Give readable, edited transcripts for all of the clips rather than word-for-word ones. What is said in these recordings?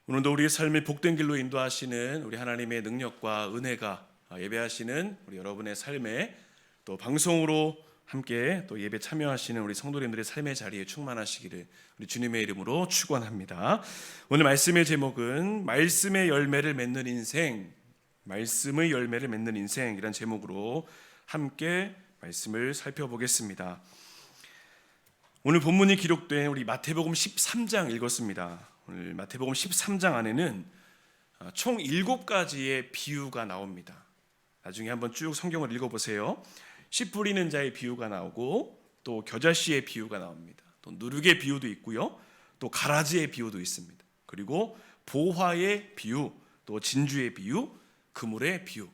오늘도 우리의 삶을 복된 길로 인도하시는 우리 하나님의 능력과 은혜가 예배하시는 우리 여러분의 삶에 또 방송으로 함께 또 예배 참여하시는 우리 성도님들의 삶의 자리에 충만하시기를 우리 주님의 이름으로 축원합니다. 오늘 말씀의 제목은 말씀의 열매를 맺는 인생, 말씀의 열매를 맺는 인생이란 제목으로 함께 말씀을 살펴보겠습니다. 오늘 본문이 기록된 우리 마태복음 13장 읽었습니다. 오늘 마태복음 13장 안에는 총 7가지의 비유가 나옵니다. 나중에 한번 쭉 성경을 읽어보세요. 씨 뿌리는 자의 비유가 나오고 또 겨자씨의 비유가 나옵니다. 또 누룩의 비유도 있고요. 또 가라지의 비유도 있습니다. 그리고 보화의 비유, 또 진주의 비유, 그물의 비유,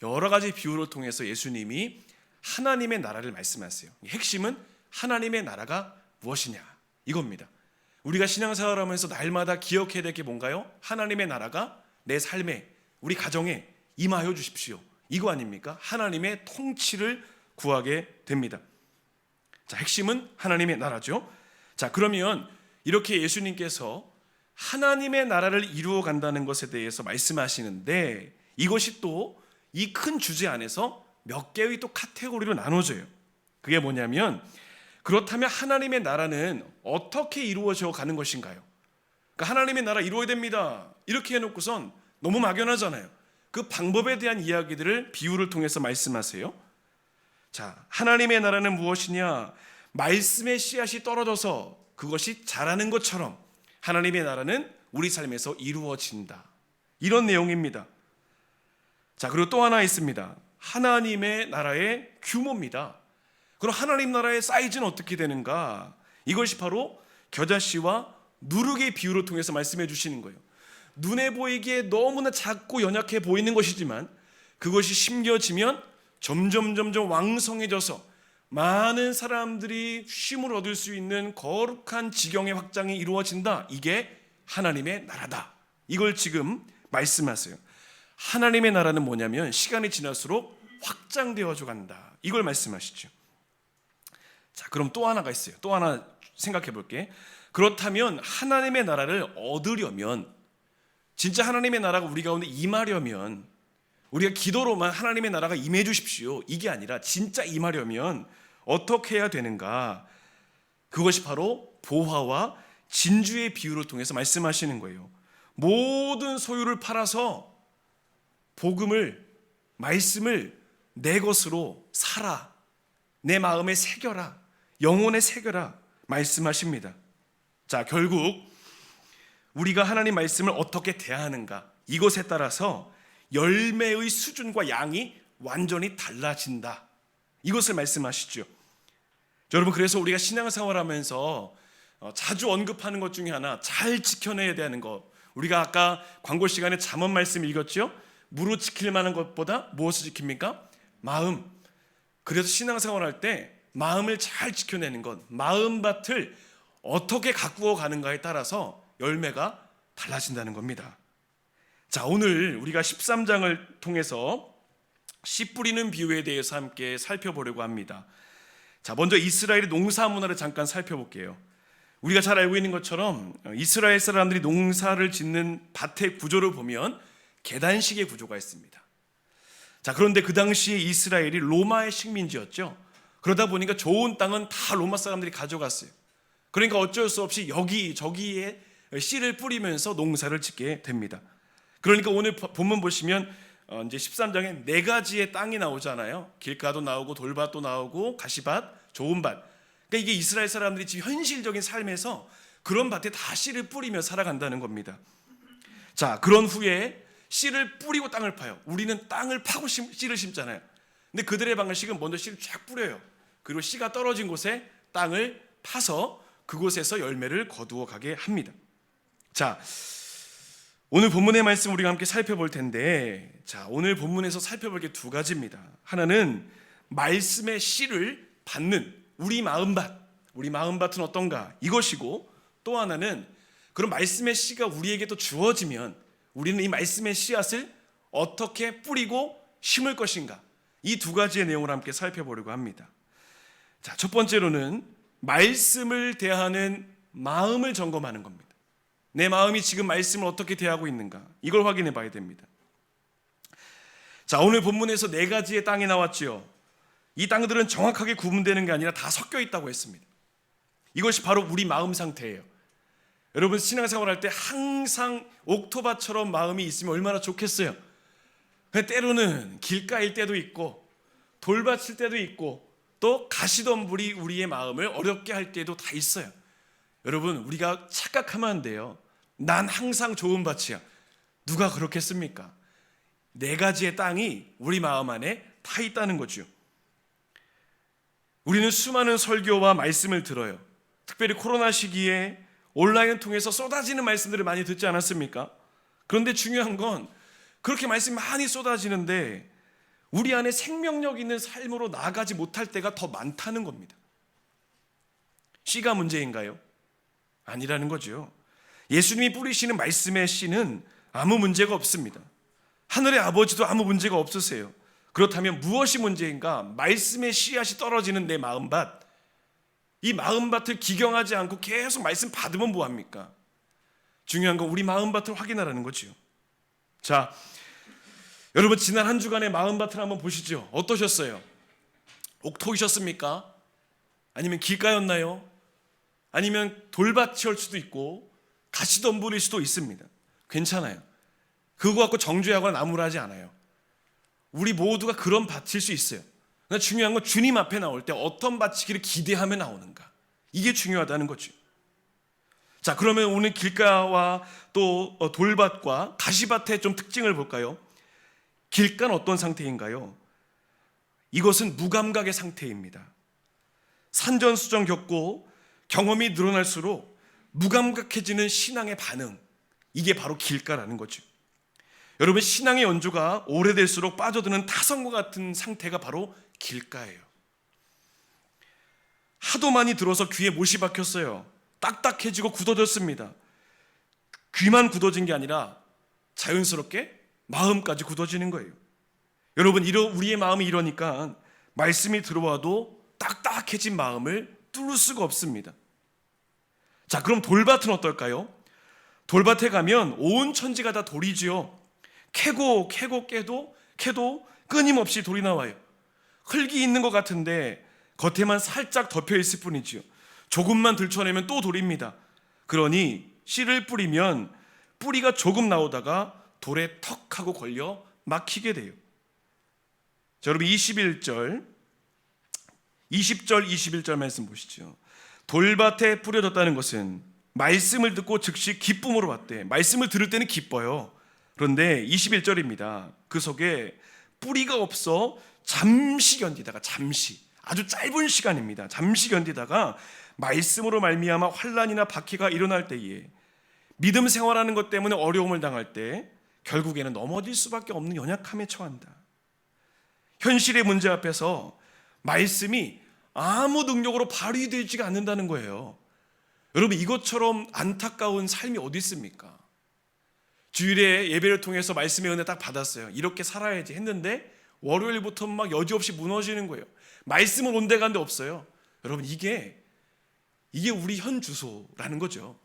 여러 가지 비유를 통해서 예수님이 하나님의 나라를 말씀하세요. 핵심은 하나님의 나라가 무엇이냐 이겁니다. 우리가 신앙생활을 하면서 날마다 기억해야 될 게 뭔가요? 하나님의 나라가 내 삶에, 우리 가정에 임하여 주십시오. 이거 아닙니까? 하나님의 통치를 구하게 됩니다. 자, 핵심은 하나님의 나라죠. 자, 그러면 이렇게 예수님께서 하나님의 나라를 이루어 간다는 것에 대해서 말씀하시는데 이것이 또 이 큰 주제 안에서 몇 개의 또 카테고리로 나눠져요. 그게 뭐냐면 그렇다면 하나님의 나라는 어떻게 이루어져 가는 것인가요? 그러니까 하나님의 나라 이루어야 됩니다. 이렇게 해놓고선 너무 막연하잖아요. 그 방법에 대한 이야기들을 비유를 통해서 말씀하세요. 자, 하나님의 나라는 무엇이냐? 말씀의 씨앗이 떨어져서 그것이 자라는 것처럼 하나님의 나라는 우리 삶에서 이루어진다. 이런 내용입니다. 자, 그리고 또 하나 있습니다. 하나님의 나라의 규모입니다. 그럼 하나님 나라의 사이즈는 어떻게 되는가? 이것이 바로 겨자씨와 누룩의 비유를 통해서 말씀해 주시는 거예요. 눈에 보이기에 너무나 작고 연약해 보이는 것이지만 그것이 심겨지면 점점 왕성해져서 많은 사람들이 쉼을 얻을 수 있는 거룩한 지경의 확장이 이루어진다. 이게 하나님의 나라다. 이걸 지금 말씀하세요. 하나님의 나라는 뭐냐면 시간이 지날수록 확장되어져 간다. 이걸 말씀하시죠. 자, 그럼 또 하나가 있어요. 또 하나 생각해 볼게. 그렇다면 하나님의 나라를 얻으려면, 진짜 하나님의 나라가 우리 가운데 임하려면, 우리가 기도로만 하나님의 나라가 임해 주십시오 이게 아니라 진짜 임하려면 어떻게 해야 되는가? 그것이 바로 보화와 진주의 비유를 통해서 말씀하시는 거예요. 모든 소유를 팔아서 복음을, 말씀을 내 것으로 살아, 내 마음에 새겨라, 영혼에 새겨라 말씀하십니다. 자, 결국 우리가 하나님 말씀을 어떻게 대하는가, 이것에 따라서 열매의 수준과 양이 완전히 달라진다. 이것을 말씀하시죠. 여러분, 그래서 우리가 신앙생활하면서 자주 언급하는 것 중에 하나, 잘 지켜내야 되는 것, 우리가 아까 광고 시간에 잠언 말씀 읽었죠. 무릇 지킬 만한 것보다 무엇을 지킵니까? 마음. 그래서 신앙생활할 때 마음을 잘 지켜내는 것, 마음밭을 어떻게 가꾸어 가는가에 따라서 열매가 달라진다는 겁니다. 자, 오늘 우리가 13장을 통해서 씨 뿌리는 비유에 대해서 함께 살펴보려고 합니다. 자, 먼저 이스라엘의 농사 문화를 잠깐 살펴볼게요. 우리가 잘 알고 있는 것처럼 이스라엘 사람들이 농사를 짓는 밭의 구조를 보면 계단식의 구조가 있습니다. 자, 그런데 그 당시에 이스라엘이 로마의 식민지였죠. 그러다 보니까 좋은 땅은 다 로마 사람들이 가져갔어요. 그러니까 어쩔 수 없이 여기저기에 씨를 뿌리면서 농사를 짓게 됩니다. 그러니까 오늘 본문 보시면 이제 13장에 4가지의 땅이 나오잖아요. 길가도 나오고 돌밭도 나오고 가시밭, 좋은 밭. 그러니까 이게 이스라엘 사람들이 지금 현실적인 삶에서 그런 밭에 다 씨를 뿌리며 살아간다는 겁니다. 자, 그런 후에 씨를 뿌리고 땅을 파요. 우리는 땅을 파고 씨를 심잖아요. 근데 그들의 방식은 먼저 씨를 쫙 뿌려요. 그리고 씨가 떨어진 곳에 땅을 파서 그곳에서 열매를 거두어 가게 합니다. 자, 오늘 본문의 말씀 우리가 함께 살펴볼 텐데, 자, 오늘 본문에서 살펴볼 게 2가지입니다. 하나는 말씀의 씨를 받는 우리 마음밭, 우리 마음밭은 어떤가, 이것이고, 또 하나는 그런 말씀의 씨가 우리에게 또 주어지면 우리는 이 말씀의 씨앗을 어떻게 뿌리고 심을 것인가, 이 2가지의 내용을 함께 살펴보려고 합니다. 자, 첫 번째로는 말씀을 대하는 마음을 점검하는 겁니다. 내 마음이 지금 말씀을 어떻게 대하고 있는가, 이걸 확인해 봐야 됩니다. 자, 오늘 본문에서 4가지의 땅이 나왔지요. 이 땅들은 정확하게 구분되는 게 아니라 다 섞여 있다고 했습니다. 이것이 바로 우리 마음 상태예요. 여러분, 신앙생활 할 때 항상 옥토바처럼 마음이 있으면 얼마나 좋겠어요. 근데 때로는 길가일 때도 있고 돌밭일 때도 있고 또 가시덤불이 우리의 마음을 어렵게 할 때도 다 있어요. 여러분, 우리가 착각하면 안 돼요. 난 항상 좋은 밭이야. 누가 그렇겠습니까? 4가지의 땅이 우리 마음 안에 다 있다는 거죠. 우리는 수많은 설교와 말씀을 들어요. 특별히 코로나 시기에 온라인을 통해서 쏟아지는 말씀들을 많이 듣지 않았습니까? 그런데 중요한 건 그렇게 말씀이 많이 쏟아지는데 우리 안에 생명력 있는 삶으로 나아가지 못할 때가 더 많다는 겁니다. 씨가 문제인가요? 아니라는 거죠. 예수님이 뿌리시는 말씀의 씨는 아무 문제가 없습니다. 하늘의 아버지도 아무 문제가 없으세요. 그렇다면 무엇이 문제인가? 말씀의 씨앗이 떨어지는 내 마음밭, 이 마음밭을 기경하지 않고 계속 말씀 받으면 뭐합니까? 중요한 건 우리 마음밭을 확인하라는 거죠. 자, 여러분, 지난 한 주간의 마음밭을 한번 보시죠. 어떠셨어요? 옥토이셨습니까? 아니면 길가였나요? 아니면 돌밭이올 수도 있고 가시덤불일 수도 있습니다. 괜찮아요. 그거 갖고 정죄하거나 나무라지 않아요. 우리 모두가 그런 밭일 수 있어요. 그러나 중요한 건 주님 앞에 나올 때 어떤 밭이기를 기대하며 나오는가, 이게 중요하다는 거죠. 자, 그러면 오늘 길가와 또 돌밭과 가시밭의 좀 특징을 볼까요? 길가는 어떤 상태인가요? 이것은 무감각의 상태입니다. 산전수전 겪고 경험이 늘어날수록 무감각해지는 신앙의 반응, 이게 바로 길가라는 거죠. 여러분, 신앙의 연주가 오래될수록 빠져드는 타성과 같은 상태가 바로 길가예요. 하도 많이 들어서 귀에 못이 박혔어요. 딱딱해지고 굳어졌습니다. 귀만 굳어진 게 아니라 자연스럽게 마음까지 굳어지는 거예요. 여러분, 우리의 마음이 이러니까 말씀이 들어와도 딱딱해진 마음을 뚫을 수가 없습니다. 자, 그럼 돌밭은 어떨까요? 돌밭에 가면 온 천지가 다 돌이지요. 캐고 캐도 끊임없이 돌이 나와요. 흙이 있는 것 같은데 겉에만 살짝 덮여 있을 뿐이지요. 조금만 들춰내면 또 돌입니다. 그러니 씨를 뿌리면 뿌리가 조금 나오다가 돌에 턱 하고 걸려 막히게 돼요. 자, 여러분, 20절 21절 말씀 보시죠. 돌밭에 뿌려졌다는 것은 말씀을 듣고 즉시 기쁨으로 받되, 말씀을 들을 때는 기뻐요. 그런데 21절입니다. 그 속에 뿌리가 없어 잠시 견디다가, 아주 짧은 시간입니다. 잠시 견디다가 말씀으로 말미암아 환난이나 박해가 일어날 때에, 믿음 생활하는 것 때문에 어려움을 당할 때 결국에는 넘어질 수밖에 없는 연약함에 처한다. 현실의 문제 앞에서 말씀이 아무 능력으로 발휘되지가 않는다는 거예요. 여러분, 이것처럼 안타까운 삶이 어디 있습니까? 주일에 예배를 통해서 말씀의 은혜 딱 받았어요. 이렇게 살아야지 했는데 월요일부터 막 여지없이 무너지는 거예요. 말씀은 온데간데 없어요. 여러분, 이게 우리 현 주소라는 거죠.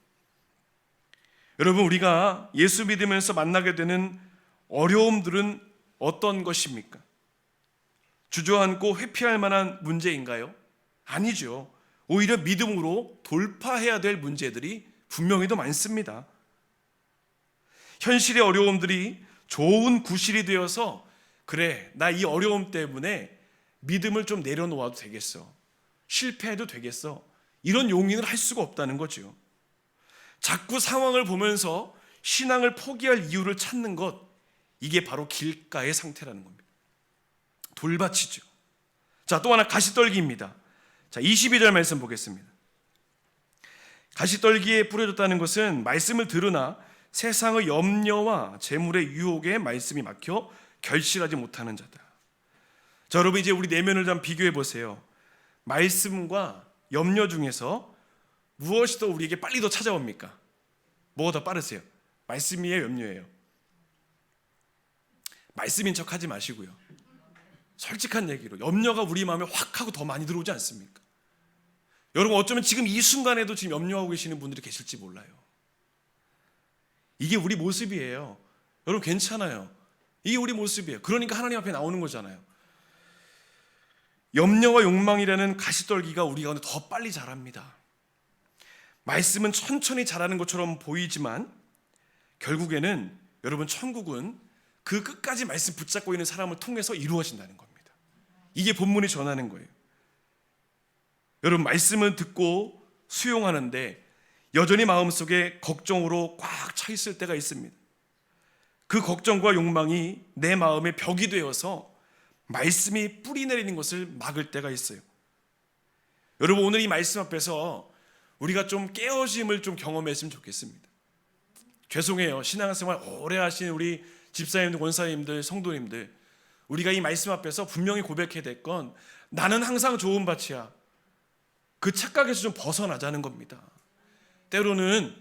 여러분, 우리가 예수 믿으면서 만나게 되는 어려움들은 어떤 것입니까? 주저앉고 회피할 만한 문제인가요? 아니죠. 오히려 믿음으로 돌파해야 될 문제들이 분명히 더 많습니다. 현실의 어려움들이 좋은 구실이 되어서, 그래, 나 이 어려움 때문에 믿음을 좀 내려놓아도 되겠어, 실패해도 되겠어, 이런 용인을 할 수가 없다는 거죠. 자꾸 상황을 보면서 신앙을 포기할 이유를 찾는 것, 이게 바로 길가의 상태라는 겁니다. 돌밭이죠. 자, 또 하나 가시떨기입니다. 자, 22절 말씀 보겠습니다. 가시떨기에 뿌려졌다는 것은 말씀을 들으나 세상의 염려와 재물의 유혹에 말씀이 막혀 결실하지 못하는 자다. 자, 여러분, 이제 우리 내면을 좀 비교해 보세요. 말씀과 염려 중에서 무엇이 더 우리에게 빨리 더 찾아옵니까? 뭐가 더 빠르세요? 말씀이에요, 염려예요? 말씀인 척 하지 마시고요. 솔직한 얘기로 염려가 우리 마음에 확 하고 더 많이 들어오지 않습니까? 여러분, 어쩌면 지금 이 순간에도 지금 염려하고 계시는 분들이 계실지 몰라요. 이게 우리 모습이에요. 여러분 괜찮아요. 이게 우리 모습이에요. 그러니까 하나님 앞에 나오는 거잖아요. 염려와 욕망이라는 가시떨기가 우리 가운데 더 빨리 자랍니다. 말씀은 천천히 자라는 것처럼 보이지만 결국에는 여러분 천국은 그 끝까지 말씀 붙잡고 있는 사람을 통해서 이루어진다는 겁니다. 이게 본문이 전하는 거예요. 여러분 말씀을 듣고 수용하는데 여전히 마음속에 걱정으로 꽉 차 있을 때가 있습니다. 그 걱정과 욕망이 내 마음의 벽이 되어서 말씀이 뿌리 내리는 것을 막을 때가 있어요. 여러분 오늘 이 말씀 앞에서 우리가 좀 깨어짐을 좀 경험했으면 좋겠습니다. 죄송해요. 신앙생활 오래 하신 우리 집사님들, 권사님들, 성도님들, 우리가 이 말씀 앞에서 분명히 고백해야 될 건 나는 항상 좋은 밭이야. 그 착각에서 좀 벗어나자는 겁니다. 때로는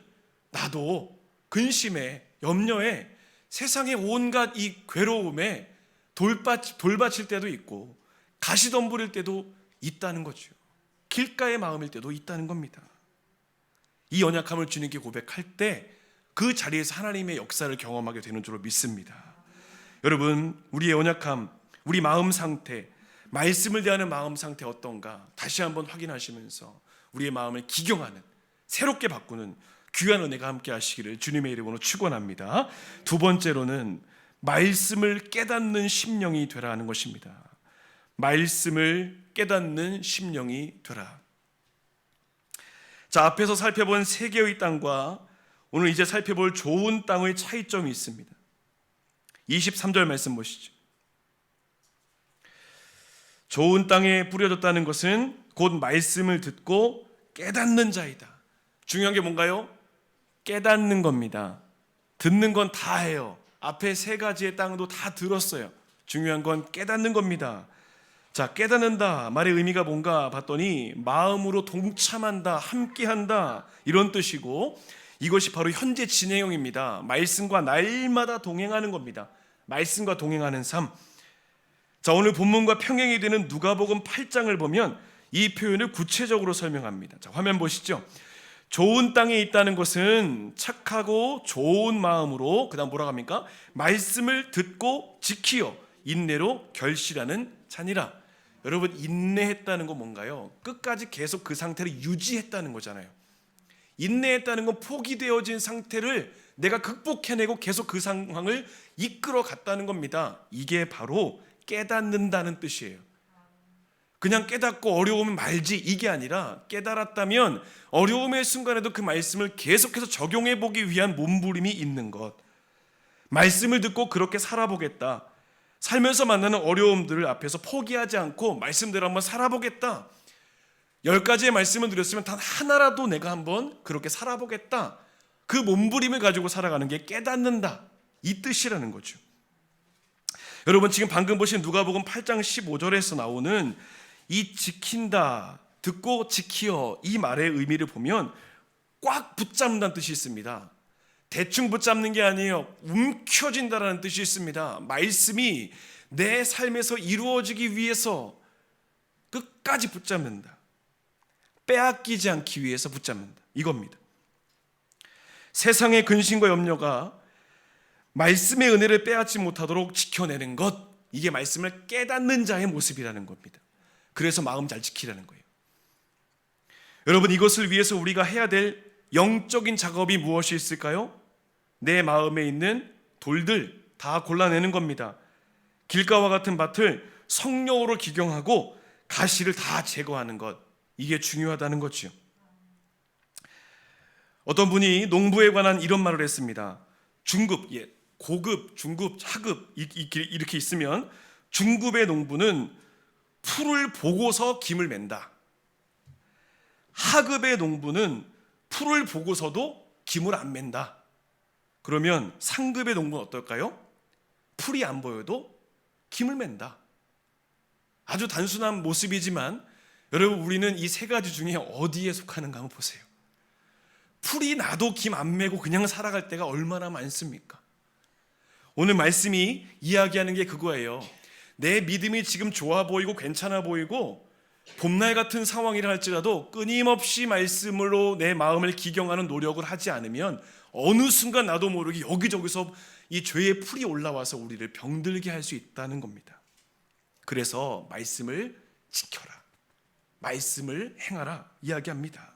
나도 근심에, 염려에, 세상의 온갖 이 괴로움에 돌받칠 때도 있고 가시덤불일 때도 있다는 거죠. 길가의 마음일 때도 있다는 겁니다. 이 연약함을 주님께 고백할 때 그 자리에서 하나님의 역사를 경험하게 되는 줄로 믿습니다. 여러분 우리의 연약함, 우리 마음 상태, 말씀을 대하는 마음 상태 어떤가 다시 한번 확인하시면서 우리의 마음을 기경하는, 새롭게 바꾸는 귀한 은혜가 함께 하시기를 주님의 이름으로 축원합니다. 두 번째로는 말씀을 깨닫는 심령이 되라 하는 것입니다. 말씀을 깨닫는 심령이 되라. 자, 앞에서 살펴본 세 개의 땅과 오늘 이제 살펴볼 좋은 땅의 차이점이 있습니다. 23절 말씀 보시죠. 좋은 땅에 뿌려졌다는 것은 곧 말씀을 듣고 깨닫는 자이다. 중요한 게 뭔가요? 깨닫는 겁니다. 듣는 건 다 해요. 앞에 세 가지의 땅도 다 들었어요. 중요한 건 깨닫는 겁니다. 자, 깨닫는다 말의 의미가 뭔가 봤더니 마음으로 동참한다, 함께한다 이런 뜻이고, 이것이 바로 현재 진행형입니다. 말씀과 날마다 동행하는 겁니다. 말씀과 동행하는 삶. 자, 오늘 본문과 평행이 되는 누가복음 8장을 보면 이 표현을 구체적으로 설명합니다. 자, 화면 보시죠. 좋은 땅에 있다는 것은 착하고 좋은 마음으로, 그 다음 뭐라고 합니까? 말씀을 듣고 지키어 인내로 결실하는 자니라. 여러분 인내했다는 건 뭔가요? 끝까지 계속 그 상태를 유지했다는 거잖아요. 인내했다는 건 포기되어진 상태를 내가 극복해내고 계속 그 상황을 이끌어 갔다는 겁니다. 이게 바로 깨닫는다는 뜻이에요. 그냥 깨닫고 어려우면 말지 이게 아니라 깨달았다면 어려움의 순간에도 그 말씀을 계속해서 적용해 보기 위한 몸부림이 있는 것. 말씀을 듣고 그렇게 살아보겠다. 살면서 만나는 어려움들을 앞에서 포기하지 않고 말씀대로 한번 살아보겠다. 10가지의 말씀을 드렸으면 단 하나라도 내가 한번 그렇게 살아보겠다. 그 몸부림을 가지고 살아가는 게 깨닫는다, 이 뜻이라는 거죠. 여러분 지금 방금 보신 누가복음 8장 15절에서 나오는 이 지킨다, 듣고 지키어 이 말의 의미를 보면 꽉 붙잡는다는 뜻이 있습니다. 대충 붙잡는 게 아니에요. 움켜진다라는 뜻이 있습니다. 말씀이 내 삶에서 이루어지기 위해서 끝까지 붙잡는다. 빼앗기지 않기 위해서 붙잡는다. 이겁니다. 세상의 근심과 염려가 말씀의 은혜를 빼앗지 못하도록 지켜내는 것, 이게 말씀을 깨닫는 자의 모습이라는 겁니다. 그래서 마음 잘 지키라는 거예요. 여러분 이것을 위해서 우리가 해야 될 영적인 작업이 무엇이 있을까요? 내 마음에 있는 돌들 다 골라내는 겁니다. 길가와 같은 밭을 성령으로 기경하고 가시를 다 제거하는 것, 이게 중요하다는 거죠. 어떤 분이 농부에 관한 이런 말을 했습니다. 중급, 고급, 중급, 하급 이렇게 있으면 중급의 농부는 풀을 보고서 김을 맨다. 하급의 농부는 풀을 보고서도 김을 안 맨다. 그러면 상급의 농부는 어떨까요? 풀이 안 보여도 김을 맨다. 아주 단순한 모습이지만 여러분 우리는 이 세 가지 중에 어디에 속하는가 한번 보세요. 풀이 나도 김 안 메고 그냥 살아갈 때가 얼마나 많습니까? 오늘 말씀이 이야기하는 게 그거예요. 내 믿음이 지금 좋아 보이고 괜찮아 보이고 봄날 같은 상황이라 할지라도 끊임없이 말씀으로 내 마음을 기경하는 노력을 하지 않으면 어느 순간 나도 모르게 여기저기서 이 죄의 풀이 올라와서 우리를 병들게 할 수 있다는 겁니다. 그래서 말씀을 지켜라, 말씀을 행하라 이야기합니다.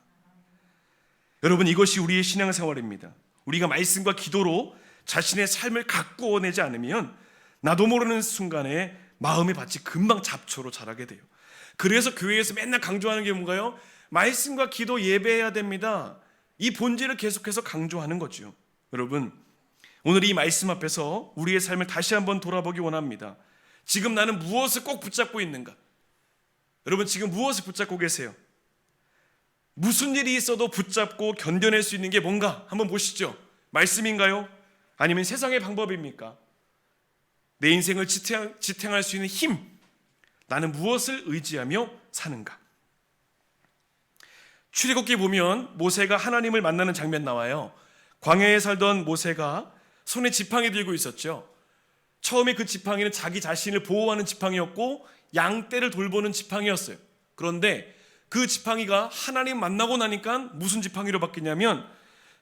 여러분, 이것이 우리의 신앙생활입니다. 우리가 말씀과 기도로 자신의 삶을 가꾸어내지 않으면 나도 모르는 순간에 마음의 밭이 금방 잡초로 자라게 돼요. 그래서 교회에서 맨날 강조하는 게 뭔가요? 말씀과 기도, 예배해야 됩니다. 이 본질을 계속해서 강조하는 거죠. 여러분, 오늘 이 말씀 앞에서 우리의 삶을 다시 한번 돌아보기 원합니다. 지금 나는 무엇을 꼭 붙잡고 있는가? 여러분, 지금 무엇을 붙잡고 계세요? 무슨 일이 있어도 붙잡고 견뎌낼 수 있는 게 뭔가 한번 보시죠. 말씀인가요? 아니면 세상의 방법입니까? 내 인생을 지탱할 수 있는 힘, 나는 무엇을 의지하며 사는가? 출애굽기 보면 모세가 하나님을 만나는 장면 나와요. 광야에 살던 모세가 손에 지팡이 들고 있었죠. 처음에 그 지팡이는 자기 자신을 보호하는 지팡이였고 양떼를 돌보는 지팡이였어요. 그런데 그 지팡이가 하나님 만나고 나니까 무슨 지팡이로 바뀌냐면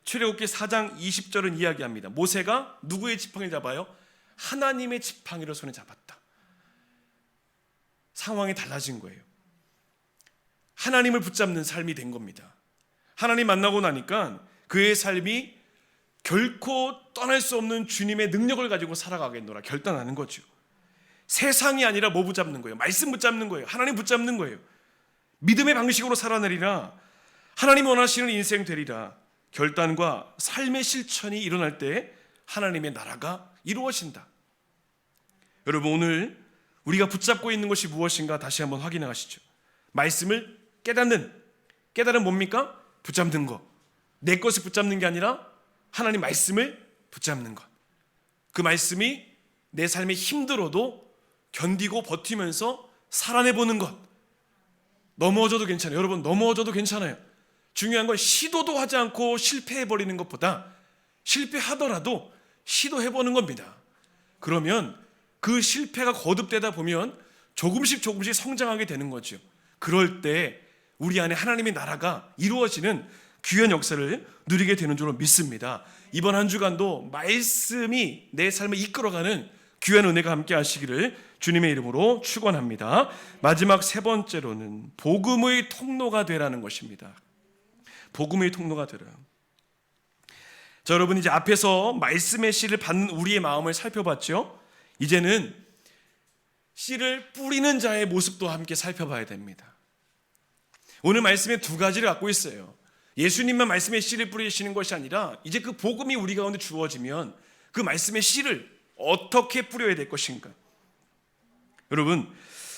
출애굽기 4장 20절은 이야기합니다. 모세가 누구의 지팡이를 잡아요? 하나님의 지팡이를 손에 잡았다. 상황이 달라진 거예요. 하나님을 붙잡는 삶이 된 겁니다. 하나님 만나고 나니까 그의 삶이 결코 떠날 수 없는 주님의 능력을 가지고 살아가겠노라 결단하는 거죠. 세상이 아니라 뭐 붙잡는 거예요? 말씀 붙잡는 거예요. 하나님 붙잡는 거예요. 믿음의 방식으로 살아내리라. 하나님 원하시는 인생 되리라. 결단과 삶의 실천이 일어날 때 하나님의 나라가 이루어진다. 여러분, 오늘 우리가 붙잡고 있는 것이 무엇인가 다시 한번 확인해 가시죠. 말씀을 깨달은 뭡니까? 붙잡는 것. 내 것을 붙잡는 게 아니라 하나님 말씀을 붙잡는 것. 그 말씀이 내 삶이 힘들어도 견디고 버티면서 살아내보는 것. 넘어져도 괜찮아요. 여러분, 넘어져도 괜찮아요. 중요한 건 시도도 하지 않고 실패해버리는 것보다 실패하더라도 시도해보는 겁니다. 그러면 그 실패가 거듭되다 보면 조금씩 성장하게 되는 거죠. 그럴 때 우리 안에 하나님의 나라가 이루어지는 귀한 역사를 누리게 되는 줄로 믿습니다. 이번 한 주간도 말씀이 내 삶을 이끌어가는 귀한 은혜가 함께 하시기를 주님의 이름으로 축원합니다. 마지막 세 번째로는 복음의 통로가 되라는 것입니다. 복음의 통로가 되라. 자, 여러분, 이제 앞에서 말씀의 씨를 받는 우리의 마음을 살펴봤죠. 이제는 씨를 뿌리는 자의 모습도 함께 살펴봐야 됩니다. 오늘 말씀에 두 가지를 갖고 있어요. 예수님만 말씀의 씨를 뿌리시는 것이 아니라 이제 그 복음이 우리 가운데 주어지면 그 말씀의 씨를 어떻게 뿌려야 될 것인가? 여러분,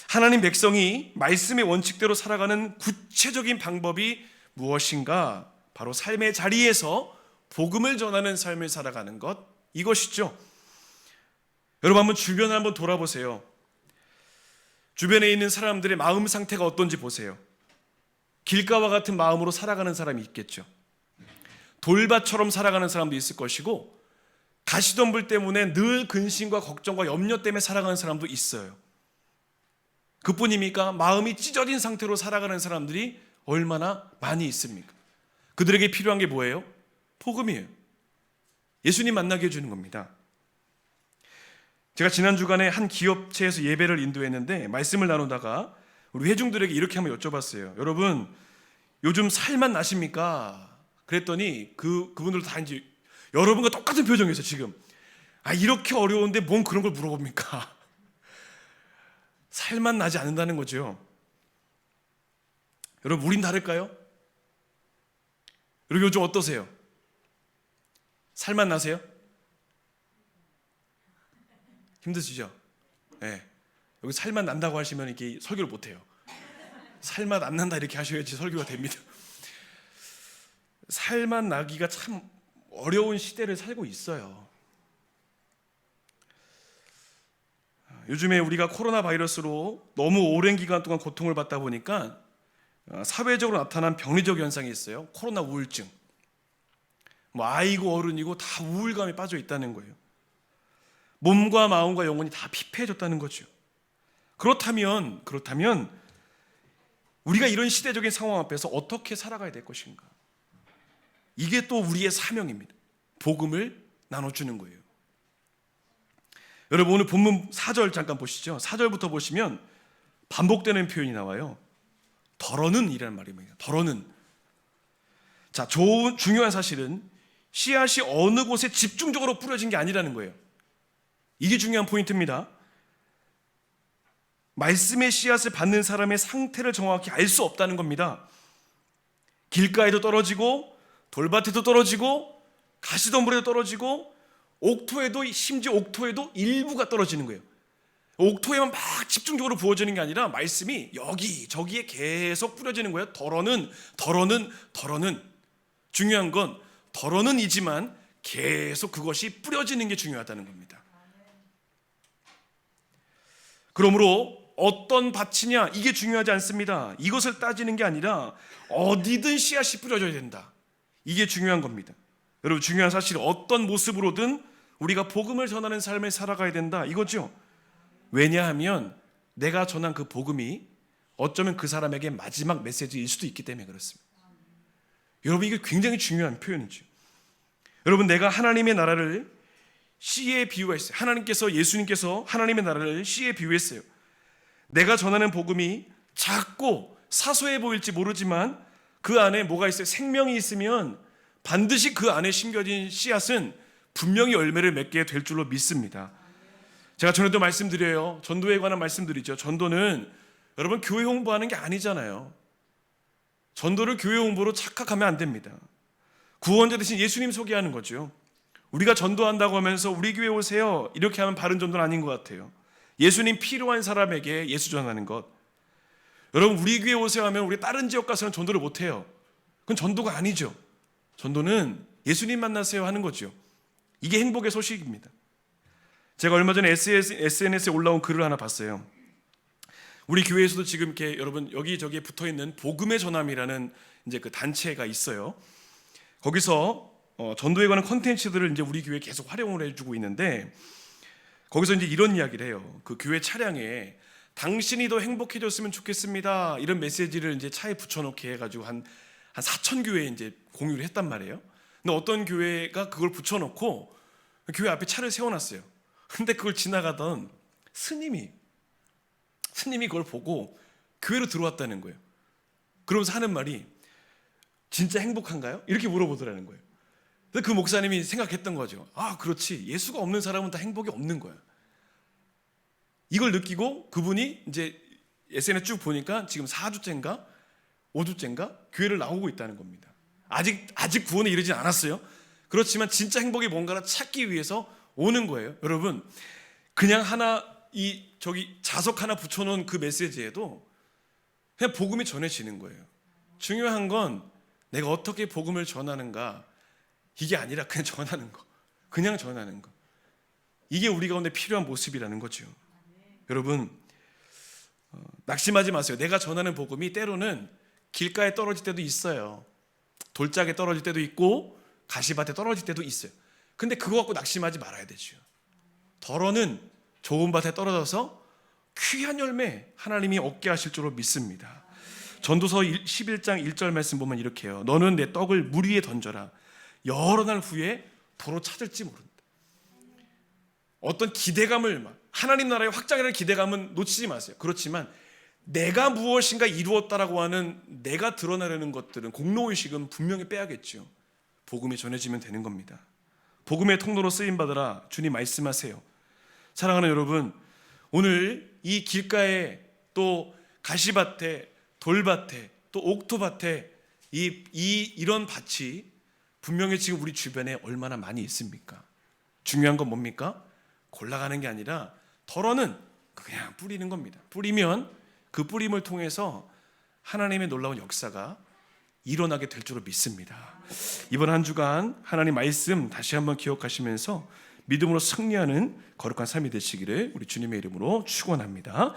하나님 백성이 말씀의 원칙대로 살아가는 구체적인 방법이 무엇인가? 바로 삶의 자리에서 복음을 전하는 삶을 살아가는 것, 이것이죠. 여러분, 한번 주변을 한번 돌아보세요. 주변에 있는 사람들의 마음 상태가 어떤지 보세요. 길가와 같은 마음으로 살아가는 사람이 있겠죠. 돌밭처럼 살아가는 사람도 있을 것이고, 가시덤불 때문에 늘 근심과 걱정과 염려 때문에 살아가는 사람도 있어요. 그뿐입니까? 마음이 찢어진 상태로 살아가는 사람들이 얼마나 많이 있습니까? 그들에게 필요한 게 뭐예요? 복음이에요. 예수님 만나게 해주는 겁니다. 제가 지난 주간에 한 기업체에서 예배를 인도했는데 말씀을 나누다가 우리 회중들에게 이렇게 한번 여쭤봤어요. 여러분, 요즘 살만 나십니까? 그랬더니 그분들 다 이제 여러분과 똑같은 표정이었어요. 지금 이렇게 어려운데 뭔 그런 걸 물어봅니까? 살만 나지 않는다는 거죠. 여러분, 우린 다를까요? 여러분, 요즘 어떠세요? 살만 나세요? 힘드시죠? 네. 여기 살만 난다고 하시면 이렇게 설교를 못해요. 살만 안 난다 이렇게 하셔야지 설교가 됩니다. 살만 나기가 참 어려운 시대를 살고 있어요. 요즘에 우리가 코로나 바이러스로 너무 오랜 기간 동안 고통을 받다 보니까 사회적으로 나타난 병리적 현상이 있어요. 코로나 우울증. 아이고 어른이고 다 우울감에 빠져 있다는 거예요. 몸과 마음과 영혼이 다 피폐해졌다는 거죠. 그렇다면 우리가 이런 시대적인 상황 앞에서 어떻게 살아가야 될 것인가? 이게 또 우리의 사명입니다. 복음을 나눠주는 거예요. 여러분 오늘 본문 4절 잠깐 보시죠. 4절부터 보시면 반복되는 표현이 나와요. 덜어는 이라는 말입니다. 덜어는. 자, 중요한 사실은 씨앗이 어느 곳에 집중적으로 뿌려진 게 아니라는 거예요. 이게 중요한 포인트입니다. 말씀의 씨앗을 받는 사람의 상태를 정확히 알 수 없다는 겁니다. 길가에도 떨어지고 돌밭에도 떨어지고 가시덤불에도 떨어지고 옥토에도, 심지어 옥토에도 일부가 떨어지는 거예요. 옥토에만 막 집중적으로 부어지는 게 아니라 말씀이 여기저기에 계속 뿌려지는 거예요. 덜어는. 중요한 건 덜어는이지만 계속 그것이 뿌려지는 게 중요하다는 겁니다. 그러므로 어떤 밭이냐 이게 중요하지 않습니다. 이것을 따지는 게 아니라 어디든 씨앗이 뿌려져야 된다. 이게 중요한 겁니다. 여러분 중요한 사실 어떤 모습으로든 우리가 복음을 전하는 삶을 살아가야 된다 이거죠. 왜냐하면 내가 전한 그 복음이 어쩌면 그 사람에게 마지막 메시지일 수도 있기 때문에 그렇습니다. 여러분 이게 굉장히 중요한 표현이죠. 여러분 내가 하나님의 나라를 씨에 비유했어요. 예수님께서 하나님의 나라를 씨에 비유했어요. 내가 전하는 복음이 작고 사소해 보일지 모르지만 그 안에 뭐가 있어요? 생명이 있으면 반드시 그 안에 심겨진 씨앗은 분명히 열매를 맺게 될 줄로 믿습니다. 제가 전에도 말씀드려요. 전도에 관한 말씀드리죠. 전도는 여러분 교회 홍보하는 게 아니잖아요. 전도를 교회 홍보로 착각하면 안 됩니다. 구원자 대신 예수님 소개하는 거죠. 우리가 전도한다고 하면서 우리 교회 오세요 이렇게 하면 바른 전도는 아닌 것 같아요. 예수님 필요한 사람에게 예수 전하는 것. 여러분 우리 교회 오세요 하면 우리 다른 지역 가서는 전도를 못해요. 그건 전도가 아니죠. 전도는 예수님 만나세요 하는 거죠. 이게 행복의 소식입니다. 제가 얼마 전에 SNS에 올라온 글을 하나 봤어요. 우리 교회에서도 지금 이렇게 여러분 여기저기에 붙어있는 복음의 전함이라는 이제 그 단체가 있어요. 거기서 전도에 관한 컨텐츠들을 이제 우리 교회에 계속 활용을 해주고 있는데 거기서 이제 이런 이야기를 해요. 그 교회 차량에 당신이 더 행복해졌으면 좋겠습니다. 이런 메시지를 이제 차에 붙여놓게 해가지고 한 4,000교회에 이제 공유를 했단 말이에요. 근데 어떤 교회가 그걸 붙여놓고 교회 앞에 차를 세워놨어요. 근데 그걸 지나가던 스님이 그걸 보고 교회로 들어왔다는 거예요. 그러면서 하는 말이 진짜 행복한가요? 이렇게 물어보더라는 거예요. 그 목사님이 생각했던 거죠. 아, 그렇지. 예수가 없는 사람은 다 행복이 없는 거야. 이걸 느끼고 그분이 이제 SNS 쭉 보니까 지금 4주째인가 5주째인가 교회를 나오고 있다는 겁니다. 아직 구원에 이르진 않았어요. 그렇지만 진짜 행복이 뭔가를 찾기 위해서 오는 거예요. 여러분, 그냥 자석 하나 붙여놓은 그 메시지에도 그냥 복음이 전해지는 거예요. 중요한 건 내가 어떻게 복음을 전하는가 이게 아니라 그냥 전하는 거. 이게 우리 가운데 필요한 모습이라는 거죠. 여러분 낙심하지 마세요. 내가 전하는 복음이 때로는 길가에 떨어질 때도 있어요. 돌짝에 떨어질 때도 있고 가시밭에 떨어질 때도 있어요. 근데 그거 갖고 낙심하지 말아야 되죠. 덜어는 좋은 밭에 떨어져서 귀한 열매 하나님이 얻게 하실 줄로 믿습니다. 전도서 11장 1절 말씀 보면 이렇게 해요. 너는 내 떡을 물 위에 던져라. 여러 날 후에 도로 찾을지 모른다. 어떤 기대감을 하나님 나라의 확장이라는 기대감은 놓치지 마세요. 그렇지만 내가 무엇인가 이루었다라고 하는 내가 드러나려는 것들은 공로의식은 분명히 빼야겠죠. 복음이 전해지면 되는 겁니다. 복음의 통로로 쓰임받으라 주님 말씀하세요. 사랑하는 여러분, 오늘 이 길가에 또 가시밭에 돌밭에 또 옥토밭에 이런 밭이 분명히 지금 우리 주변에 얼마나 많이 있습니까? 중요한 건 뭡니까? 골라가는 게 아니라 덜어는 그냥 뿌리는 겁니다. 뿌리면 그 뿌림을 통해서 하나님의 놀라운 역사가 일어나게 될 줄로 믿습니다. 이번 한 주간 하나님 말씀 다시 한번 기억하시면서 믿음으로 승리하는 거룩한 삶이 되시기를 우리 주님의 이름으로 축원합니다.